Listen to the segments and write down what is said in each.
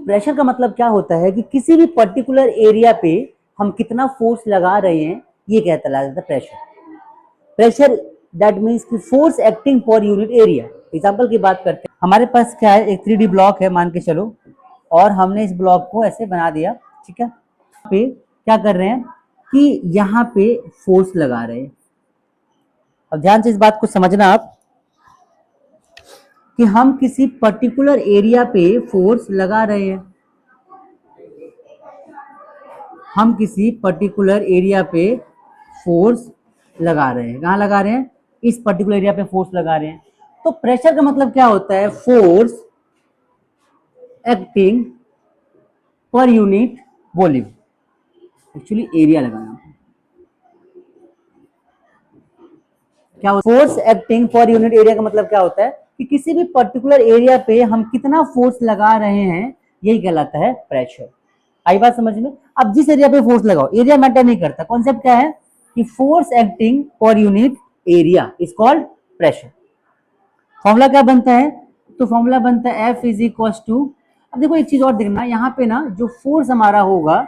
Pressure का मतलब क्या होता है कि किसी भी पर्टिकुलर एरिया पे हम कितना फोर्स लगा रहे हैं, ये कहता है प्रेशर। प्रेशर दैट मीन्स कि force acting per unit area. Example की बात करते हैं, हमारे पास क्या है, एक 3D ब्लॉक है मान के चलो, और हमने इस ब्लॉक को ऐसे बना दिया, ठीक है। पे क्या कर रहे हैं कि यहाँ पे फोर्स लगा रहे हैं। अब ध्यान से इस बात को समझना आप कि हम किसी पर्टिकुलर एरिया पे फोर्स लगा रहे हैं। हम किसी पर्टिकुलर एरिया पे फोर्स लगा रहे हैं। कहाँ लगा रहे हैं? इस पर्टिकुलर एरिया पे फोर्स लगा रहे हैं। तो प्रेशर का मतलब क्या होता है? Force acting per unit volume, actually area लगाना। क्या होता है? Force acting per unit area का मतलब क्या होता है कि किसी भी पर्टिकुलर एरिया पे हम कितना फोर्स लगा रहे हैं, यही कहलाता है प्रेशर। आई बात समझ में? अब जिस एरिया पे फोर्स लगाओ, एरिया मैटर नहीं करता। कॉन्सेप्ट क्या है कि force acting per unit area is called pressure. Formula क्या बनता है? तो फॉर्मूला बनता है F इज इक्वल टू, अब देखो एक चीज और देखना, यहाँ पे ना जो फोर्स हमारा होगा,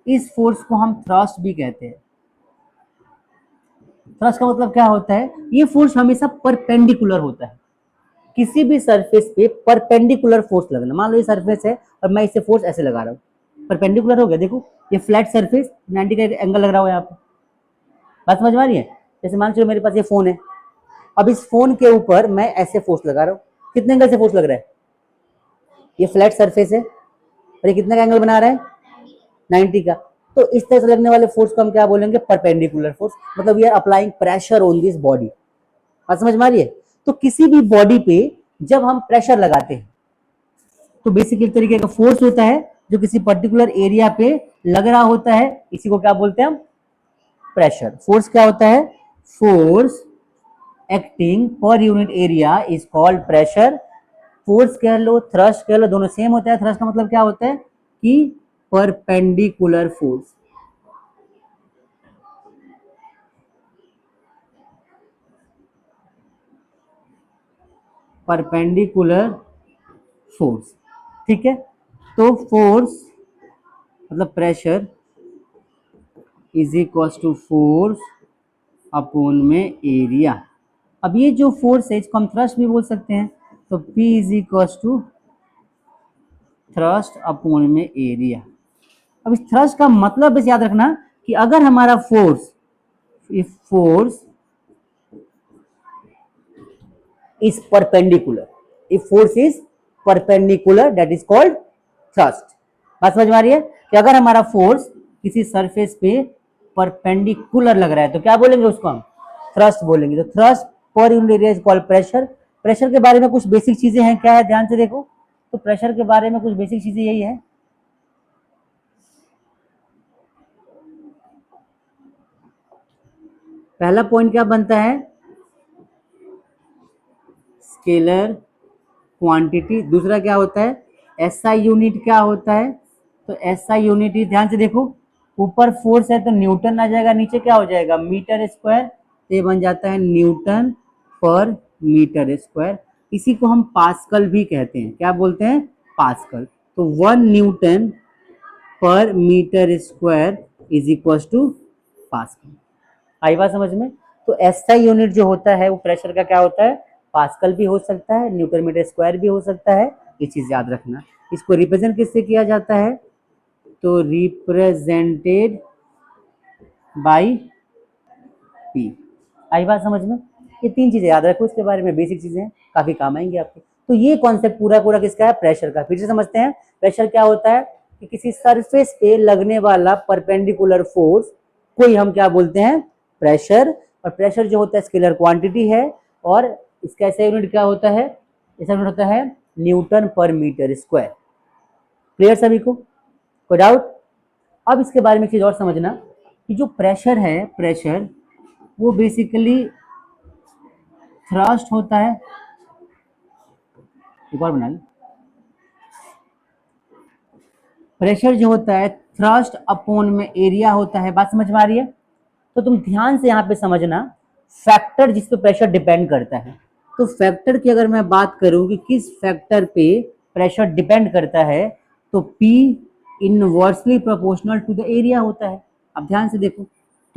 इस फोर्स को हम थ्रस्ट भी कहते हैं। थ्रस्ट का मतलब क्या होता है? ये फोर्स हमेशा परपेंडिकुलर होता है। किसी भी सरफेस पे परपेंडिकुलर फोर्स लगना। मान लो ये सरफेस है और मैं इसे फोर्स ऐसे लगा रहा हूँ, परपेंडिकुलर हो गया। देखो ये फ्लैट सरफेस, 90 का एंगल लग रहा हो यहाँ पे। बात समझ में आ रही है? जैसे मान चलो मेरे पास ये फोन है, अब इस फोन के ऊपर मैं ऐसे फोर्स लगा रहा हूँ। कितने एंगल से फोर्स लग रहा है? ये फ्लैट सरफेस है और ये कितने का एंगल बना रहा है? 90 का। तो इस तरह से लगने वाले फोर्स को हम क्या बोलेंगे? Perpendicular force. मतलब we are applying pressure on this body. बात समझ में आ रही है? तो किसी भी बॉडी पे जब हम प्रेशर लगाते हैं तो बेसिकली एक तरीके का फोर्स होता है जो किसी पर्टिकुलर एरिया पे लग रहा होता है, इसी को क्या बोलते हैं हम? प्रेशर। फोर्स क्या होता है? Force acting per unit area is called pressure. Force कह लो, थ्रस्ट कह लो, दोनों सेम होता है। थ्रस्ट का मतलब क्या होता है कि परपेंडिकुलर फोर्स। परपेंडिकुलर फोर्स, ठीक है। तो फोर्स मतलब pressure is equal to force upon में एरिया। अब ये जो फोर्स है इसको हम थ्रस्ट भी बोल सकते हैं। तो P is equal to thrust upon में एरिया। अब इस थ्रस्ट का मतलब बस याद रखना कि अगर हमारा force, if force is perpendicular, if force is perpendicular that is called thrust. बात समझ में आ रही है कि अगर हमारा फोर्स किसी सरफेस पे परपेंडिकुलर लग रहा है तो क्या बोलेंगे? उसको हम थ्रस्ट बोलेंगे। तो thrust per unit area is called pressure. Pressure के बारे में कुछ बेसिक चीजें हैं, क्या है ध्यान से देखो। तो प्रेशर के बारे में कुछ बेसिक चीजें यही है, पहला पॉइंट क्या बनता है? Scalar quantity. दूसरा क्या होता है? एसआई यूनिट क्या होता है? तो एसआई यूनिट ही, ध्यान से देखो, ऊपर फोर्स है तो न्यूटन आ जाएगा, नीचे क्या हो जाएगा? Metre square. तो ये बन जाता है न्यूटन पर मीटर स्क्वायर। इसी को हम पास्कल भी कहते हैं। क्या बोलते हैं? पास्कल। तो 1 न्यूटन पर meter square is equal to pascal. आई बात समझ में? तो एसआई यूनिट जो होता है वो प्रेशर का क्या होता है? पास्कल भी हो सकता है, न्यूटन मीटर स्क्वायर भी हो सकता है। ये चीज याद रखना। इसको रिप्रेजेंट किससे किया जाता है? तो रिप्रेजेंटेड बाय पी। आई बात समझ में? ये 3 चीजें याद रखो, इसके बारे में बेसिक चीजें काफी काम आएंगी आपके। तो ये कॉन्सेप्ट पूरा पूरा किसका है? प्रेशर का। फिर से समझते हैं प्रेशर क्या होता है कि किसी सरफेस पे लगने वाला परपेंडिकुलर फोर्स कोई हम क्या बोलते हैं? प्रेशर। और प्रेशर जो होता है स्केलर क्वांटिटी है, और इसका ऐसा यूनिट क्या होता है? ऐसा यूनिट होता है न्यूटन पर मीटर स्क्वायर। क्लियर सभी को? कोई डाउट? अब इसके बारे में एक चीज और समझना कि जो प्रेशर है, प्रेशर वो बेसिकली थ्रस्ट होता है। एक और बना ली। प्रेशर जो होता है थ्रस्ट अपॉन में एरिया होता है। बात समझ में आ रही है? तो तुम ध्यान से यहाँ पे समझना फैक्टर जिस पे प्रेशर डिपेंड करता है। तो फैक्टर की अगर मैं बात करूं कि किस फैक्टर पे प्रेशर डिपेंड करता है, तो P inversely proportional to the area होता है। अब ध्यान से देखो,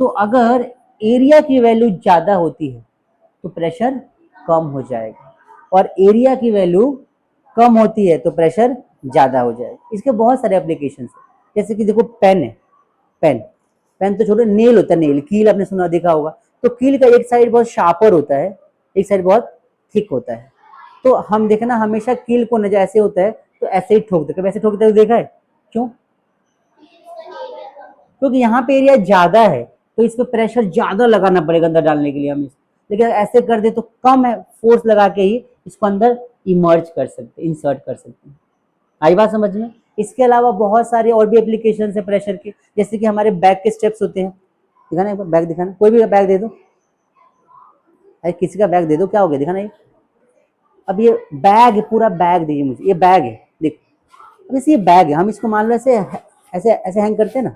तो अगर एरिया की वैल्यू ज़्यादा होती है तो प्रेशर कम हो जाएगा, और एरिया की वैल्यू कम होती है तो प्रेशर ज़्यादा हो जाएगा। इसके बहुत सारे एप्लीकेशन है, जैसे कि देखो पेन है, पेन पेन तो छोटे, नेल होता है, नेल कील आपने सुना देखा होगा। तो कील का एक साइड बहुत शार्पर होता है, एक साइड बहुत थिक होता है। तो हम देखना हमेशा कील को न ऐसे होता है तो ऐसे ही ठोक देते, वैसे ठोकते हुए देखा है? क्यों? क्योंकि यहाँ पे एरिया ज्यादा है तो इस पे प्रेशर ज्यादा लगाना पड़ेगा अंदर डालने के लिए हमें। लेकिन ऐसे कर दे तो कम है, फोर्स लगा के ही इसको अंदर इमर्ज कर सकते, इंसर्ट कर सकते हैं। आई बात समझ में? इसके अलावा बहुत सारे और भी एप्लीकेशन है प्रेशर के, जैसे कि हमारे बैग के स्टेप्स होते हैं। दिखाना एक बार, बैग दिखाना, कोई भी बैग दे दो, अरे किसी का बैग दे दो, क्या हो गया दिखाना ये। अब ये बैग है, पूरा बैग दीजिए मुझे, ये बैग है देख। अब इसे ये बैग है, हम इसको मान लो ऐसे ऐसे ऐसे हैंग करते हैं ना,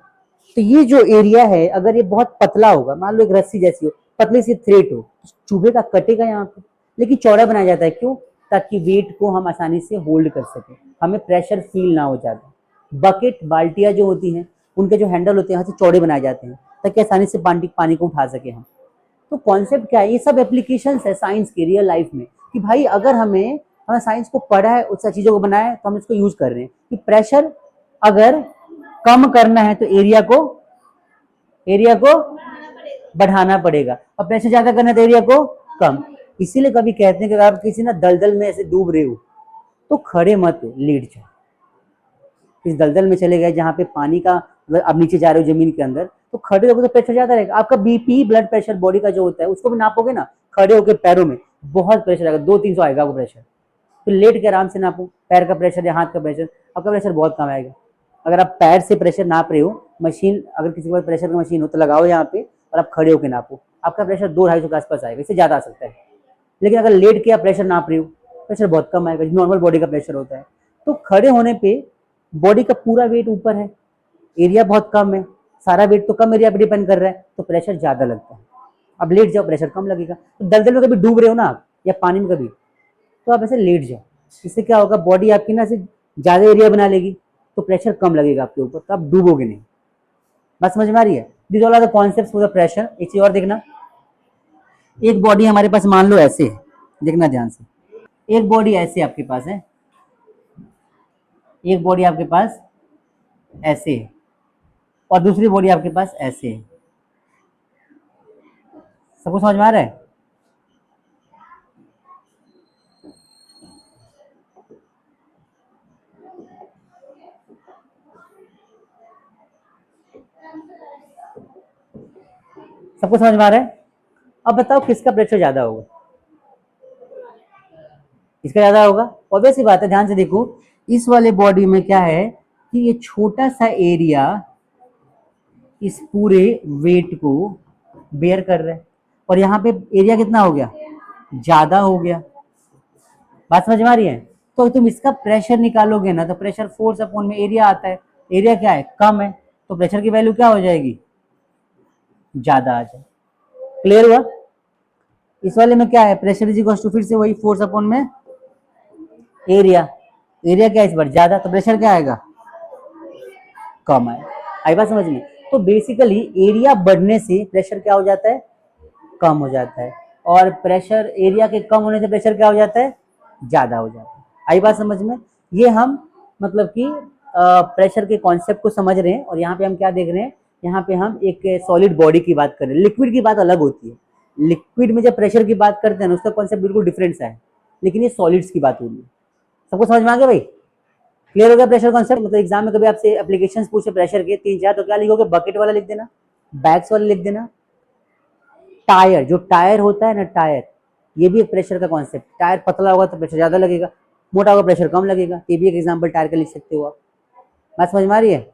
तो ये जो एरिया है अगर ये बहुत पतला होगा, मान लो एक रस्सी जैसी हो, पतली सी थ्रेड हो, चुभेगा, कटेगा यहाँ पे। लेकिन चौड़ा बनाया जाता है, क्यों? ताकि वेट को हम आसानी से होल्ड कर सके, हमें प्रेशर फील ना हो जाता। बकेट, बाल्टियां जो होती हैं, उनके जो हैंडल होते हैं यहाँ से चौड़े बनाए जाते हैं ताकि आसानी से पानी को उठा सके हम। तो कॉन्सेप्ट क्या है, ये सब एप्लीकेशन है साइंस की रियल लाइफ में, कि भाई अगर हमें साइंस को पढ़ा है, उस चीजों को बनाया है, तो हम इसको यूज कर रहे हैं कि प्रेशर अगर कम करना है तो एरिया को बढ़ाना पड़ेगा, और प्रेशर ज्यादा करना है तो एरिया को कम। इसीलिए कभी कहते हैं कि अगर आप किसी ना दलदल में ऐसे डूब रहे हो तो खड़े मत हो, लेट जाओ। इस दलदल में चले गए जहाँ पे पानी का, अब नीचे जा रहे हो जमीन के अंदर, तो खड़े रहोगे तो प्रेशर ज्यादा रहेगा। आपका बीपी, ब्लड प्रेशर बॉडी का जो होता है उसको भी नापोगे ना, खड़े होकर पैरों में बहुत प्रेशर आएगा, 200-300 आएगा वो प्रेशर। तो लेट के आराम से नापो पैर का प्रेशर या हाथ का प्रेशर, आपका प्रेशर बहुत कम आएगा। अगर आप पैर से प्रेशर नाप रहे हो, मशीन अगर किसी के पास प्रेशर की मशीन हो तो लगाओ यहाँ पे और आप खड़े होकर नापो, आपका प्रेशर 200-250 के आसपास आएगा, इससे ज्यादा आ सकता है। लेकिन अगर लेट के आप प्रेशर नाप रहे हो, प्रेशर बहुत कम आएगा, नॉर्मल बॉडी का प्रेशर होता है। तो खड़े होने पे बॉडी का पूरा वेट ऊपर है, एरिया बहुत कम है, सारा वेट तो कम एरिया पे डिपेंड कर रहा है, तो प्रेशर ज्यादा लगता है। अब लेट जाओ, प्रेशर कम लगेगा। तो दलदल में कभी डूब रहे हो ना आप, या पानी में कभी, तो आप ऐसे लेट जाओ, इससे क्या होगा, बॉडी आपकी ना से ज्यादा एरिया बना लेगी, तो प्रेशर कम लगेगा आपके ऊपर, तो आप डूबोगे नहीं। बात समझ में आ रही है? This all are the concepts for the pressure. एक चीज और देखना, एक बॉडी हमारे पास मान लो ऐसे है, देखना ध्यान से, एक बॉडी ऐसे आपके पास है, एक बॉडी आपके पास ऐसे है, और दूसरी बॉडी आपके पास ऐसे है। सबको समझ में आ रहा है? सबको समझ में आ रहा है? अब बताओ किसका प्रेशर ज्यादा होगा? इसका ज्यादा होगा, ऑब्वियस सी बात है। ध्यान से देखो, इस वाले बॉडी में क्या है कि ये छोटा सा एरिया इस पूरे वेट को बेयर कर रहा है, और यहाँ पे एरिया कितना हो गया, ज्यादा हो गया। बात समझ में आ रही है? तो तुम इसका प्रेशर निकालोगे ना, तो प्रेशर फोर्स अपॉन में एरिया आता है, एरिया क्या है, कम है, तो प्रेशर की वैल्यू क्या हो जाएगी, ज्यादा आ जाए। क्लियर हुआ? इस वाले में क्या है, प्रेशर इज इक्वल टू फिर से वही फोर्स अपॉन में एरिया, एरिया क्या है इस बार ज्यादा, तो प्रेशर क्या आएगा, कम आएगा। आई बात समझ में? तो बेसिकली एरिया बढ़ने से प्रेशर क्या हो जाता है, कम हो जाता है, और प्रेशर एरिया के कम होने से प्रेशर क्या हो जाता है, ज्यादा हो जाता है। आई बात समझ में? ये हम मतलब कि प्रेशर के कॉन्सेप्ट को समझ रहे हैं, और यहाँ पे हम क्या देख रहे हैं, यहाँ पे हम एक सॉलिड बॉडी की बात कर रहे हैं। लिक्विड की बात अलग होती है, लिक्विड में जब प्रेशर की बात करते हैं ना, उसका कॉन्सेप्ट बिल्कुल डिफरेंट सा है, लेकिन ये सॉलिड्स की बात हो रही है। सबको समझ में आ गया भाई? क्लियर हो गया प्रेशर कॉन्सेप्ट? मतलब एग्जाम में कभी आपसे एप्लीकेशंस पूछे प्रेशर के 3-4, तो क्या लिखोगे, बकेट वाला लिख देना, बैग्स वाला लिख देना। टायर, जो टायर होता है ना, टायर, ये भी एक प्रेशर का कॉन्सेप्ट। टायर पतला होगा तो प्रेशर ज्यादा लगेगा, मोटा होगा प्रेशर कम लगेगा, ये भी एक एग्जाम्पल टायर का लिख सकते हो आप। बात समझ में आ रही है?